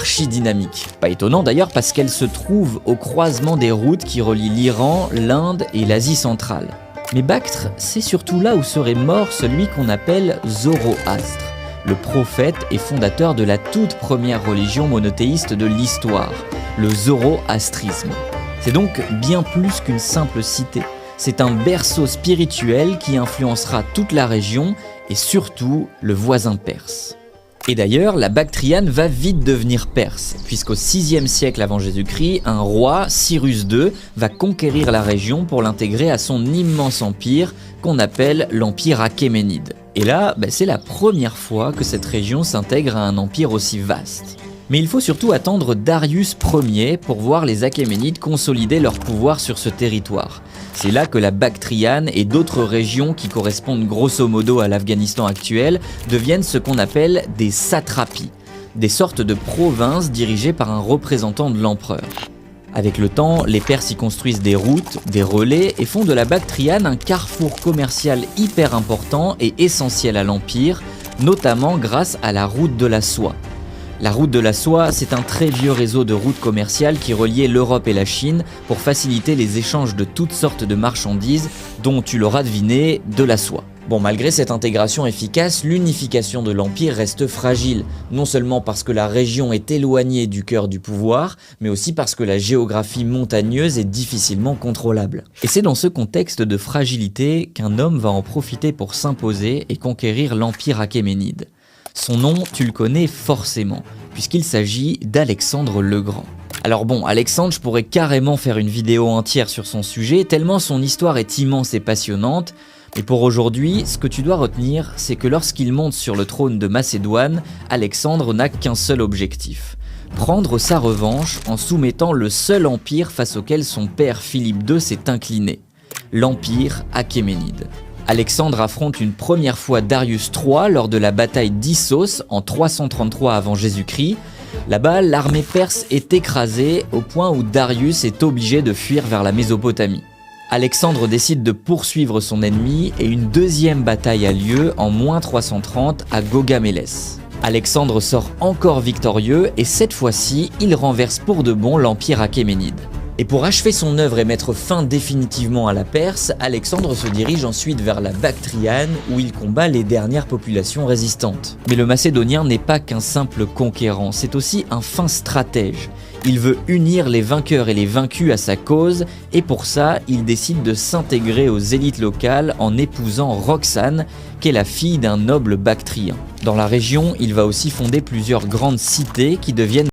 archi dynamique. Pas étonnant d'ailleurs parce qu'elle se trouve au croisement des routes qui relient l'Iran, l'Inde et l'Asie centrale. Mais Bactre, c'est surtout là où serait mort celui qu'on appelle Zoroastre, le prophète et fondateur de la toute première religion monothéiste de l'histoire, le zoroastrisme. C'est donc bien plus qu'une simple cité. C'est un berceau spirituel qui influencera toute la région et surtout le voisin perse. Et d'ailleurs, la Bactriane va vite devenir perse, puisqu'au 6e siècle avant Jésus-Christ, un roi, Cyrus II, va conquérir la région pour l'intégrer à son immense empire qu'on appelle l'Empire achéménide. Et là, c'est la première fois que cette région s'intègre à un empire aussi vaste. Mais il faut surtout attendre Darius Ier pour voir les Achéménides consolider leur pouvoir sur ce territoire. C'est là que la Bactriane et d'autres régions qui correspondent grosso modo à l'Afghanistan actuel deviennent ce qu'on appelle des satrapies, des sortes de provinces dirigées par un représentant de l'empereur. Avec le temps, les Perses y construisent des routes, des relais et font de la Bactriane un carrefour commercial hyper important et essentiel à l'Empire, notamment grâce à la route de la soie. La route de la soie, c'est un très vieux réseau de routes commerciales qui reliait l'Europe et la Chine pour faciliter les échanges de toutes sortes de marchandises, dont, tu l'auras deviné, de la soie. Bon, malgré cette intégration efficace, l'unification de l'Empire reste fragile, non seulement parce que la région est éloignée du cœur du pouvoir, mais aussi parce que la géographie montagneuse est difficilement contrôlable. Et c'est dans ce contexte de fragilité qu'un homme va en profiter pour s'imposer et conquérir l'Empire achéménide. Son nom, tu le connais forcément, puisqu'il s'agit d'Alexandre le Grand. Alors bon, Alexandre, je pourrais carrément faire une vidéo entière sur son sujet, tellement son histoire est immense et passionnante, mais pour aujourd'hui, ce que tu dois retenir, c'est que lorsqu'il monte sur le trône de Macédoine, Alexandre n'a qu'un seul objectif: prendre sa revanche en soumettant le seul empire face auquel son père Philippe II s'est incliné, l'Empire achéménide. Alexandre affronte une première fois Darius III lors de la bataille d'Issos en 333 avant Jésus-Christ. Là-bas, l'armée perse est écrasée au point où Darius est obligé de fuir vers la Mésopotamie. Alexandre décide de poursuivre son ennemi et une deuxième bataille a lieu en -330 à Gaugamélès. Alexandre sort encore victorieux et cette fois-ci, il renverse pour de bon l'Empire achéménide. Et pour achever son œuvre et mettre fin définitivement à la Perse, Alexandre se dirige ensuite vers la Bactriane où il combat les dernières populations résistantes. Mais le Macédonien n'est pas qu'un simple conquérant, c'est aussi un fin stratège. Il veut unir les vainqueurs et les vaincus à sa cause et pour ça, il décide de s'intégrer aux élites locales en épousant Roxane, qui est la fille d'un noble bactrien. Dans la région, il va aussi fonder plusieurs grandes cités qui deviennent